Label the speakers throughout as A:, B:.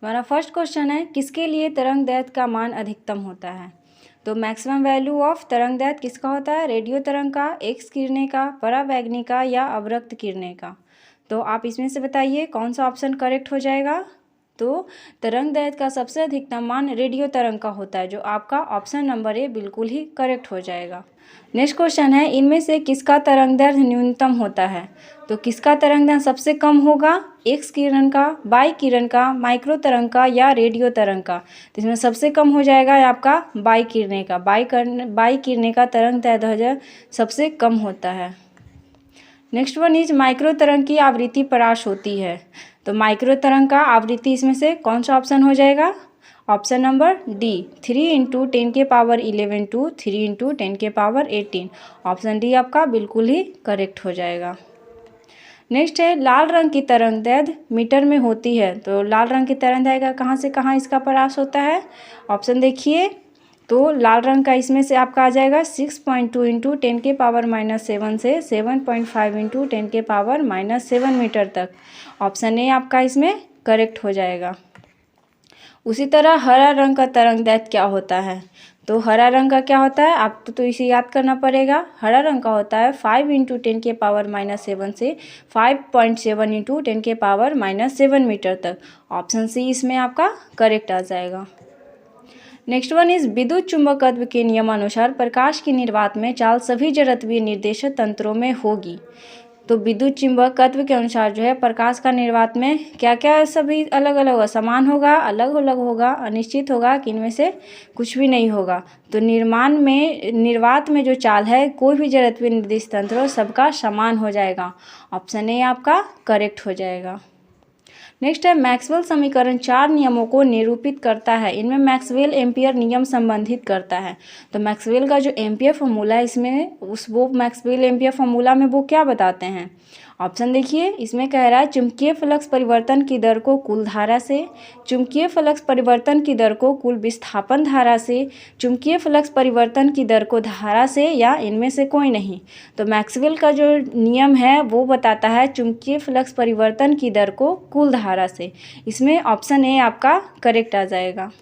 A: हमारा first question है, किसके लिए तरंग दैर्ध्य का मान अधिकतम होता है? तो मैक्सिमम वैल्यू ऑफ तरंग दैर्ध्य किसका होता है? रेडियो तरंग का, एक्स किरणें का, परावैगनी का या अवरक्त किरणें का? तो आप इसमें से बताइए कौन सा ऑप्शन करेक्ट हो जाएगा। तो तरंग दैर्ध्य का सबसे अधिकतम मान रेडियो तरंग का होता है, जो आपका ऑप्शन नंबर ए बिल्कुल ही करेक्ट हो जाएगा। नेक्स्ट क्वेश्चन है, इनमें से किसका तरंग दैर्ध्य न्यूनतम होता है? तो किसका तरंग दैर्ध्य सबसे कम होगा? एक्स किरण का, बाई किरण का, माइक्रो तरंग का या रेडियो तरंग का? तो इसमें सबसे कम हो जाएगा आपका बाई किरणें का। बाई किरणें का तरंग दैर्ध्य सबसे कम होता है। नेक्स्ट वन इज माइक्रो तरंग की आवृत्ति परास होती है। तो माइक्रो तरंग का आवृत्ति इसमें से कौन सा ऑप्शन हो जाएगा? Option number D, 3 × 10⁻11 to 3 × 10⁻18। Option D आपका बिल्कुल ही करेक्ट हो जाएगा। नेक्स्ट है, लाल रंग की तरंग दैर्ध्य मीटर में होती है। तो लाल रंग की तरंग दैर्ध्य का कहाँ से कहाँ इसका परास होता है? ऑप्शन देखिए, तो लाल रंग का इसमें से आपका आ जाएगा 6.2 × 10⁻⁻7 से 7.5 × 10⁻⁻7 मीटर तक। ऑप्शन ए आपका इसमें करेक्ट हो जाएगा। उसी तरह हरा रंग का तरंग दैर्ध्य क्या होता है? तो हरा रंग का क्या होता है आपको तो इसे याद करना पड़ेगा। हरा रंग का होता है 5 × 10⁻⁻7 से 5.7 × 10⁻⁻7 मीटर तक। ऑप्शन सी इसमें आपका करेक्ट आ जाएगा। नेक्स्ट वन इज, विद्युत चुंबकत्व के नियमानुसार प्रकाश की निर्वात में चाल सभी जड़त्वीय निर्देशित तंत्रों में होगी। तो विद्युत चुंबकत्व के अनुसार जो है प्रकाश का निर्वात में क्या क्या सभी अलग अलग होगा? समान होगा, अलग अलग होगा, अनिश्चित होगा कि इनमें से कुछ भी नहीं होगा। तो निर्वात में जो चाल है कोई भी जड़त्वीय निर्देशित तंत्र हो सबका समान हो जाएगा। ऑप्शन ए आपका करेक्ट हो जाएगा। नेक्स्ट है, मैक्सवेल समीकरण 4 नियमों को निरूपित करता है। इनमें मैक्सवेल एम्पियर नियम संबंधित करता है। तो मैक्सवेल का जो एम्पियर फॉर्मूला है इसमें वो मैक्सवेल एम्पियर फॉर्मूला में वो क्या बताते हैं? ऑप्शन देखिए, इसमें कह रहा है चुंबकीय फ्लक्स परिवर्तन की दर को कुल धारा से, चुंबकीय फ्लक्स परिवर्तन की दर को कुल विस्थापन धारा से, चुंबकीय फ्लक्स परिवर्तन की दर को धारा से या इनमें से कोई नहीं। तो मैक्सवेल का जो नियम है वो बताता है चुंबकीय फ्लक्स परिवर्तन की दर को कुल धारा से। इसमें ऑप्शन ए आपका करेक्ट आ जाएगा।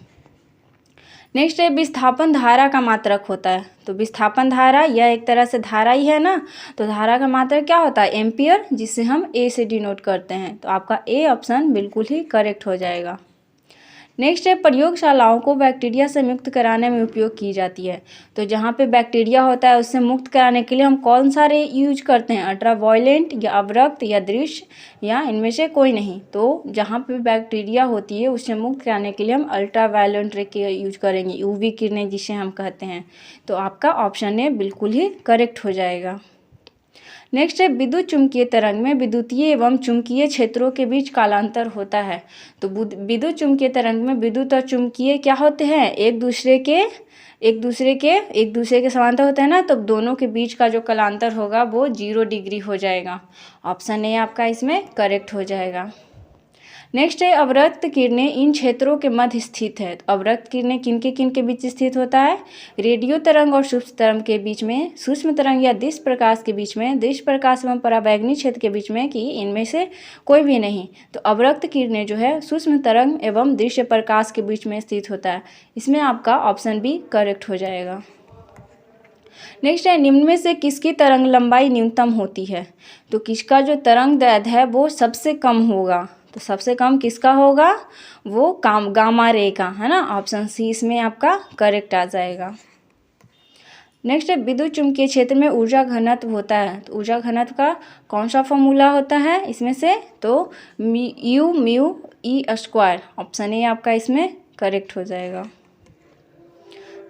A: नेक्स्ट है, विस्थापन धारा का मात्रक होता है। तो विस्थापन धारा यह एक तरह से धारा ही है ना, तो धारा का मात्रक क्या होता है? एम्पियर, जिसे हम ए से डिनोट करते हैं। तो आपका ए ऑप्शन बिल्कुल ही करेक्ट हो जाएगा। नेक्स्ट है, प्रयोगशालाओं को बैक्टीरिया से मुक्त कराने में उपयोग की जाती है। तो जहाँ पे बैक्टीरिया होता है उससे मुक्त कराने के लिए हम कौन सारे यूज करते हैं? अल्ट्रावायलेंट या अवरक्त या दृश्य या इनमें से कोई नहीं। तो जहाँ पे बैक्टीरिया होती है उससे मुक्त कराने के लिए हम अल्ट्रावायलेंट रे के यूज करेंगे, यूवी किरणें जिसे हम कहते हैं। तो आपका ऑप्शन ए बिल्कुल ही करेक्ट हो जाएगा। नेक्स्ट है, विद्युत चुम्बकीय तरंग में विद्युतीय एवं चुंबकीय क्षेत्रों के बीच कालांतर होता है। तो विद्युत चुम्बकीय तरंग में विद्युत और चुंबकीय क्या होते हैं? एक दूसरे के समांतर होते हैं ना, तो दोनों के बीच का जो कालांतर होगा वो 0 डिग्री हो जाएगा। ऑप्शन ए आपका इसमें करेक्ट हो जाएगा। नेक्स्ट है, अवरक्त किरणें इन क्षेत्रों के मध्य स्थित है। तो अवरक्त किरणें किन के बीच स्थित होता है? रेडियो तरंग और सूक्ष्म तरंग के बीच में, सूक्ष्म तरंग या दृश्य प्रकाश के बीच में, दृश्य प्रकाश एवं परावैगनी क्षेत्र के बीच में, कि इनमें से कोई भी नहीं। तो अवरक्त किरणें जो है सूक्ष्म तरंग एवं दृश्य प्रकाश के बीच में स्थित होता है। इसमें आपका ऑप्शन बी करेक्ट हो जाएगा। नेक्स्ट है, निम्न में से किसकी तरंग लंबाई न्यूनतम होती है? तो किसका जो तरंग दैर्ध्य है वो सबसे कम होगा? तो सबसे कम किसका होगा? वो गामा रे का, है ना। ऑप्शन सी इसमें आपका करेक्ट आ जाएगा। नेक्स्ट है, विद्युत चुम्बकीय क्षेत्र में ऊर्जा घनत्व होता है। तो ऊर्जा घनत्व का कौन सा फॉर्मूला होता है इसमें से? तो U mu E square. Option A आपका इसमें करेक्ट हो जाएगा।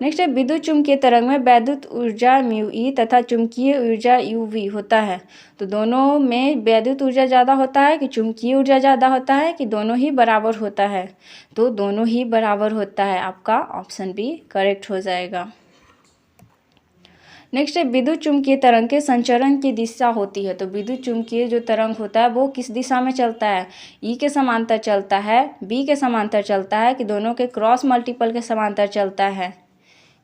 A: नेक्स्ट है, विद्युत चुम्बकीय तरंग में वैद्युत ऊर्जा म्यू ई तथा चुंबकीय ऊर्जा यू वी होता है। तो दोनों में वैद्युत ऊर्जा ज़्यादा होता है कि चुंबकीय ऊर्जा ज़्यादा होता है कि दोनों ही बराबर होता है? तो दोनों ही बराबर होता है। आपका ऑप्शन बी करेक्ट हो जाएगा। नेक्स्ट है, विद्युत चुम्बकीय तरंग के संचरण की दिशा होती है। तो विद्युत चुम्बकीय जो तरंग होता है वो किस दिशा में चलता है? ई के समांतर चलता है, बी के समांतर चलता है कि दोनों के क्रॉस मल्टीपल के समांतर चलता है?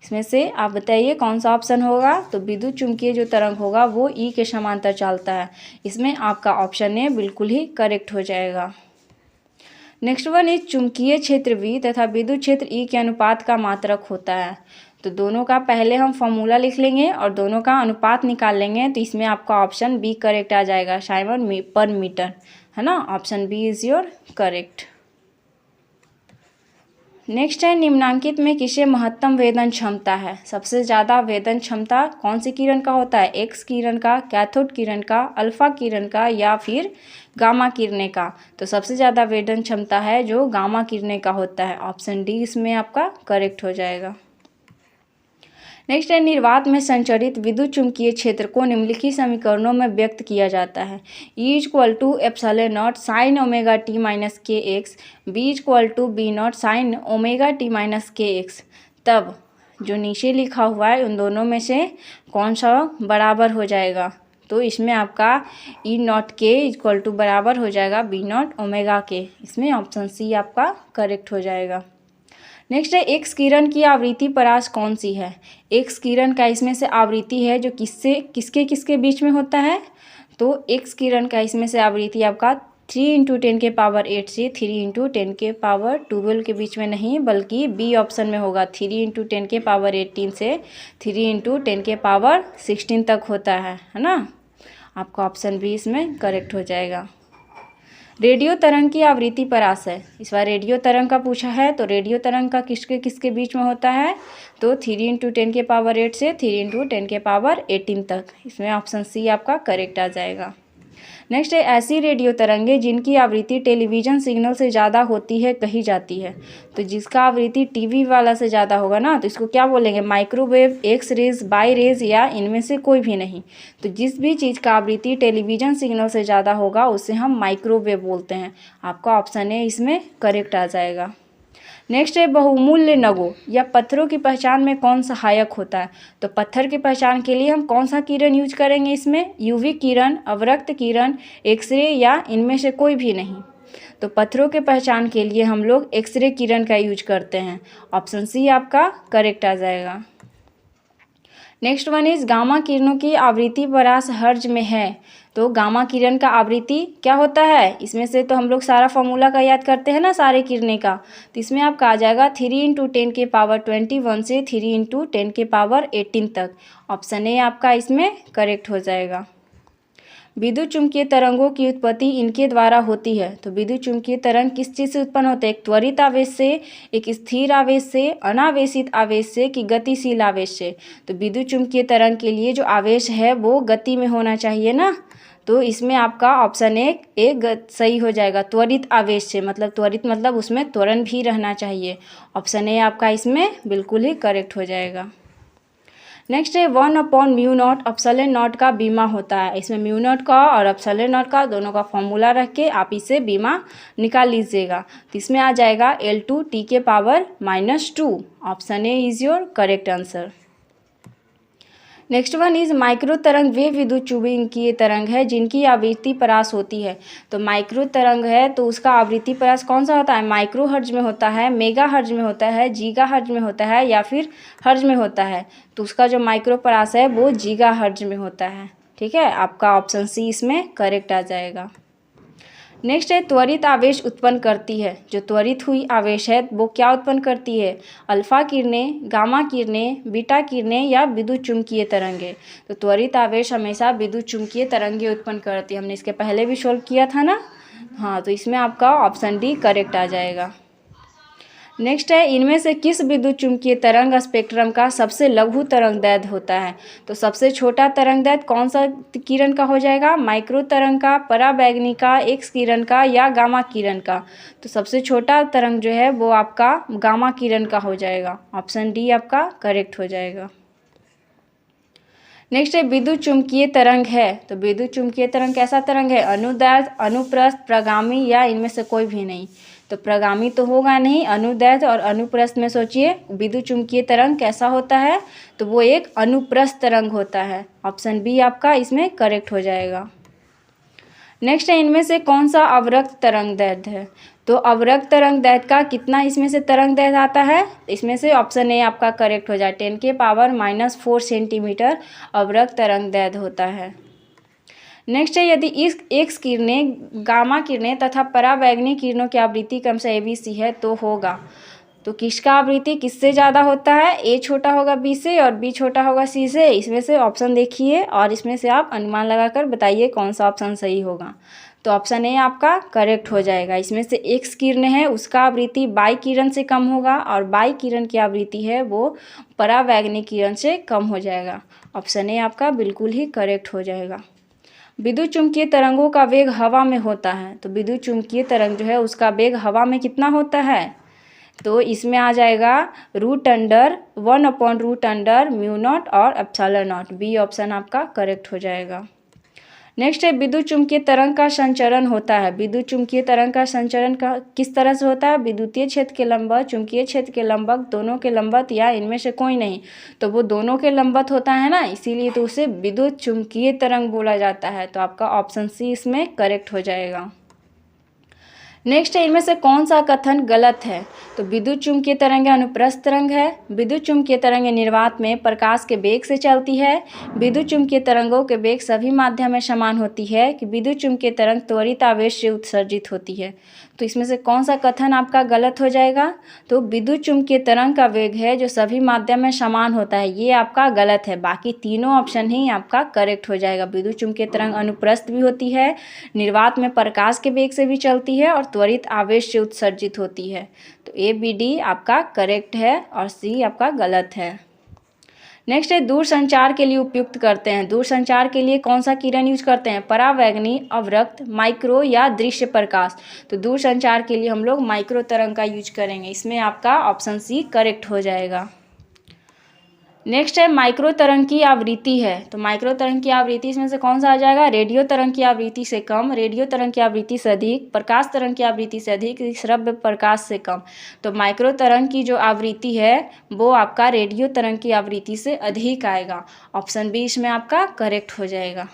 A: इसमें से आप बताइए कौन सा ऑप्शन होगा? तो विद्युत चुम्बकीय जो तरंग होगा वो ई के समांतर चलता है। इसमें आपका ऑप्शन ए बिल्कुल ही करेक्ट हो जाएगा। नेक्स्ट वन इज चुंबकीय क्षेत्र V तथा विद्युत क्षेत्र E के अनुपात का मात्रक होता है। तो दोनों का पहले हम फॉर्मूला लिख लेंगे और दोनों का अनुपात निकाल लेंगे। तो इसमें आपका ऑप्शन बी करेक्ट आ जाएगा, साइमन पर मीटर, है ना। Option B is your correct. Next है निम्नांकित में किसे महत्तम वेदन क्षमता है। सबसे ज़्यादा वेदन क्षमता कौन सी किरण का होता है? एक्स किरण का, कैथोड किरण का, अल्फा किरण का या फिर गामा किरणें का। तो सबसे ज़्यादा वेदन क्षमता है जो गामा किरणें का होता है। ऑप्शन डी इसमें आपका करेक्ट हो जाएगा। नेक्स्ट है निर्वात में संचरित विद्युत चुंबकीय क्षेत्र को निम्नलिखित समीकरणों में व्यक्त किया जाता है। E = ε0 sin ωt - kx, B = B0 sin ωt - kx। तब जो नीचे लिखा हुआ है उन दोनों में से कौन सा बराबर हो जाएगा? तो इसमें आपका E0 k बराबर हो जाएगा B0 ओमेगा के। इसमें ऑप्शन सी आपका करेक्ट हो जाएगा। नेक्स्ट है एक्स किरण की आवृत्ति परास कौन सी है? एक्स किरण का इसमें से आवृत्ति है जो किसके बीच में होता है? तो एक्स किरण का इसमें से आवृत्ति आपका 3 × 10⁸ से 3 × 10⁻12 के बीच में नहीं, बल्कि बी ऑप्शन में होगा। 3 × 10⁸18 से 3 × 10⁻16 तक होता है ना। आपका ऑप्शन बी इसमें करेक्ट हो जाएगा। रेडियो तरंग की आवृत्ति परास है। इस बार रेडियो तरंग का पूछा है, तो रेडियो तरंग का किसके बीच में होता है? तो 3 × 10⁸8 से 3 × 10⁸18 तक। इसमें ऑप्शन सी आपका करेक्ट आ जाएगा। नेक्स्ट है ऐसी रेडियो तरंगें जिनकी आवृत्ति टेलीविज़न सिग्नल से ज़्यादा होती है कही जाती है। तो जिसका आवृत्ति टीवी वाला से ज़्यादा होगा ना, तो इसको क्या बोलेंगे? माइक्रोवेव, एक्स रेज, बाई रेज या इनमें से कोई भी नहीं। तो जिस भी चीज़ का आवृत्ति टेलीविज़न सिग्नल से ज़्यादा होगा उसे हम माइक्रोवेव बोलते हैं। आपका ऑप्शन ए इसमें करेक्ट आ जाएगा। नेक्स्ट है बहुमूल्य नगों या पत्थरों की पहचान में कौन सहायक होता है? तो पत्थर की पहचान के लिए हम कौन सा किरण यूज करेंगे? इसमें यूवी किरण, अवरक्त किरण, एक्सरे या इनमें से कोई भी नहीं। तो पत्थरों के पहचान के लिए हम लोग एक्सरे किरण का यूज करते हैं। ऑप्शन सी आपका करेक्ट आ जाएगा। नेक्स्ट वन इज गामा किरणों की आवृत्ति परास हर्ज में है। तो गामा किरण का आवृत्ति क्या होता है? इसमें से तो हम लोग सारा फॉर्मूला का याद करते हैं ना, सारे किरणें का। तो इसमें आपका आ जाएगा 3 × 10⁻21 से 3 × 10⁻18 तक। ऑप्शन ए आपका इसमें करेक्ट हो जाएगा। विद्युत चुम्बकीय तरंगों की उत्पत्ति इनके द्वारा होती है। तो विद्युत चुम्बकीय तरंग किस चीज़ से उत्पन्न होते हैं? एक त्वरित आवेश से, एक स्थिर आवेश से, अनावेशित आवेश से कि गतिशील आवेश से। तो विद्युत चुम्बकीय तरंग के लिए जो आवेश है वो गति में होना चाहिए ना। तो इसमें आपका ऑप्शन एक सही हो जाएगा। त्वरित आवेश से मतलब त्वरित मतलब उसमें त्वरण भी रहना चाहिए। ऑप्शन ए आपका इसमें बिल्कुल ही करेक्ट हो जाएगा। नेक्स्ट है 1/μ0 ε0 का बीमा होता है। इसमें μ0 का और ε0 का दोनों का फॉर्मूला रख के आप इसे बीमा निकाल लीजिएगा। तो इसमें आ जाएगा L2 T⁻²। Option A is your correct answer. Next one is micro तरंग वे विद्युत चुम्बकीय तरंग है जिनकी आवृत्ति परास होती है। तो माइक्रो तरंग है तो उसका आवृत्ति परास कौन सा होता है? माइक्रो हर्ज में होता है, मेगा हर्ज में होता है, जीगा हर्ज में होता है या फिर हर्ज में होता है। तो उसका जो माइक्रो परास है वो जीगा हर्ज में होता है। ठीक है, आपका ऑप्शन सी इसमें करेक्ट आ जाएगा। नेक्स्ट है त्वरित आवेश उत्पन्न करती है। जो त्वरित हुई आवेश है वो क्या उत्पन्न करती है? अल्फा किरणें, गामा किरणें, बीटा किरणें या विद्युत चुम्बकीय तरंगे। तो त्वरित आवेश हमेशा विद्युत चुम्बकीय तरंगे उत्पन्न करती है। हमने इसके पहले भी सोल्व किया था ना। हाँ, तो इसमें आपका ऑप्शन डी करेक्ट आ जाएगा। नेक्स्ट है इनमें से किस विद्युत चुम्बकीय तरंग स्पेक्ट्रम का सबसे लघु तरंगदैर्ध्य होता है? तो सबसे छोटा तरंगदैर्ध्य कौन सा किरण का हो जाएगा? माइक्रो तरंग का, पराबैंगनी का, एक्स किरण का या गामा किरण का? तो सबसे छोटा तरंग जो है वो आपका गामा किरण का हो जाएगा। ऑप्शन डी आपका करेक्ट हो जाएगा। नेक्स्ट है विद्युत चुम्बकीय तरंग है। तो विद्युत चुम्बकीय तरंग कैसा तरंग है? अनुदैर्ध्य, अनुप्रस्थ, प्रगामी या इनमें से कोई भी नहीं। तो प्रगामी तो होगा नहीं। अनुदैर्ध्य और अनुप्रस्थ में सोचिए विद्युत चुम्बकीय तरंग कैसा होता है? तो वो एक अनुप्रस्थ तरंग होता है। ऑप्शन बी आपका इसमें करेक्ट हो जाएगा। नेक्स्ट है इनमें से कौन सा अवरक्त तरंगदैर्ध्य है? तो अवरक्त तरंगदैर्ध्य का कितना इसमें से तरंगदैर्ध्य आता है? इसमें से ऑप्शन ए आपका करेक्ट हो जाए। 10⁻⁻⁴ सेंटीमीटर अवरक्त तरंगदैर्ध्य होता है। नेक्स्ट है, यदि इस एक्स किरणें, गामा किरणें तथा पराबैंगनी किरणों की आवृत्ति क्रमशः ABC है तो होगा। तो किसका आवृत्ति किससे ज़्यादा होता है? A छोटा होगा B से और B छोटा होगा C से। इसमें से ऑप्शन देखिए और इसमें से आप अनुमान लगाकर बताइए कौन सा ऑप्शन सही होगा। तो ऑप्शन ए आपका करेक्ट हो जाएगा। इसमें से एक्स किरण है उसका आवृत्ति बाई किरण से कम होगा और बाई किरण की आवृत्ति है वो पराबैंगनी किरण से कम हो जाएगा। ऑप्शन ए आपका बिल्कुल ही करेक्ट हो जाएगा। विद्युत चुम्बकीय तरंगों का वेग हवा में होता है। तो विद्युत चुम्बकीय तरंग जो है उसका वेग हवा में कितना होता है? तो इसमें आ जाएगा √1/√μ0 और ε0। बी ऑप्शन आपका करेक्ट हो जाएगा। नेक्स्ट है, विद्युत चुम्बकीय तरंग का संचरण होता है। विद्युत चुम्बकीय तरंग का संचरण का किस तरह से होता है? विद्युतीय क्षेत्र के लंबवत, चुम्बकीय क्षेत्र के लंबवत, दोनों के लंबवत या इनमें से कोई नहीं। तो वो दोनों के लंबवत होता है ना, इसीलिए तो उसे विद्युत चुम्बकीय तरंग बोला जाता है। तो आपका ऑप्शन सी इसमें करेक्ट हो जाएगा। नेक्स्ट है, इनमें से कौन सा कथन गलत है? तो विद्युत चुम्बकीय तरंग अनुप्रस्थ तरंग है। विद्युत चुम्बकीय तरंग निर्वात में प्रकाश के वेग से चलती है। विद्युत चुम्बकीय तरंगों के वेग सभी माध्यम में समान होती है कि विद्युत चुम्बकीय तरंग त्वरित आवेश से उत्सर्जित होती है। तो इसमें से कौन सा कथन आपका गलत हो जाएगा? तो विद्युत चुम्बकीय तरंग का वेग है जो सभी माध्यम में समान होता है, ये आपका गलत है। बाकी तीनों ऑप्शन ही आपका करेक्ट हो जाएगा। विद्युत चुम्बकीय तरंग अनुप्रस्थ भी होती है, निर्वात में प्रकाश के वेग से भी चलती है और त्वरित आवेश से उत्सर्जित होती है। तो ए बी डी आपका करेक्ट है और सी आपका गलत है। नेक्स्ट है, दूरसंचार के लिए उपयुक्त करते हैं। दूरसंचार के लिए कौन सा किरण यूज करते हैं? परावैंगनी, अवरक्त, माइक्रो या दृश्य प्रकाश। तो दूरसंचार के लिए हम लोग माइक्रो तरंग का यूज करेंगे। इसमें आपका ऑप्शन सी करेक्ट हो जाएगा। नेक्स्ट है, माइक्रो तरंग की आवृत्ति है। तो माइक्रो तरंग की आवृत्ति इसमें से कौन सा आ जाएगा? रेडियो तरंग की आवृत्ति से कम, रेडियो तरंग की आवृत्ति से अधिक, प्रकाश तरंग की आवृत्ति से अधिक, श्रव्य प्रकाश से कम। तो माइक्रो तरंग की जो आवृत्ति है वो आपका रेडियो तरंग की आवृत्ति से अधिक आएगा। ऑप्शन बी इसमें आपका करेक्ट हो जाएगा।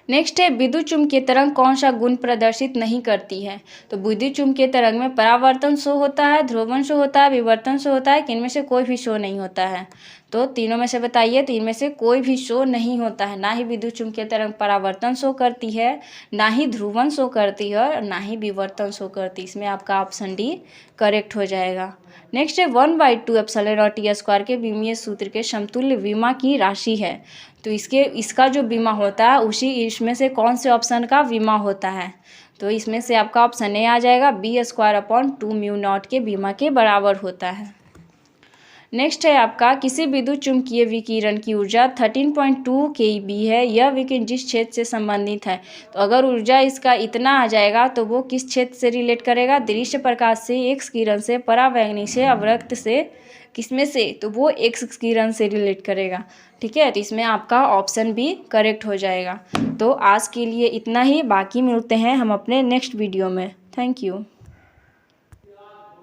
A: नेक्स्ट है, विद्युत चुम्बकीय तरंग कौन सा गुण प्रदर्शित नहीं करती है? तो विद्युत चुम्बकीय तरंग में परावर्तन शो होता है, ध्रुवण शो होता है, विवर्तन शो होता है कि इनमें से कोई भी शो नहीं होता है? तो तीनों में से बताइए। तो इनमें से कोई भी शो नहीं होता है। ना ही विद्युत चुम्बकीय तरंग परावर्तन शो करती है, ना ही ध्रुवण शो करती है और ना ही विवर्तन शो करती है। इसमें आपका ऑप्शन डी करेक्ट हो जाएगा। नेक्स्ट है, 1/2 एप्सिलॉन टी स्क्वायर के विमीय सूत्र के समतुल्य विमा की राशि है। तो इसका जो विमा होता है उसी इसमें से कौन से ऑप्शन का विमा होता है? तो इसमें से आपका ऑप्शन ए आ जाएगा, B²/2μ0 के विमा के बराबर होता है। नेक्स्ट है आपका, किसी विद्युत चुम्बकीय विकिरण की ऊर्जा 13.2 kb है। यह विकिरण जिस क्षेत्र से संबंधित है। तो अगर ऊर्जा इसका इतना आ जाएगा तो वो किस क्षेत्र से रिलेट करेगा? दृश्य प्रकाश से, एक्स किरण से, परावैंगनी से, अवरक्त से, किसमें से? तो वो एक्स किरण से रिलेट करेगा। ठीक है, तो इसमें आपका ऑप्शन भी करेक्ट हो जाएगा। तो आज के लिए इतना ही, बाकी मिलते हैं हम अपने नेक्स्ट वीडियो में। Thank you.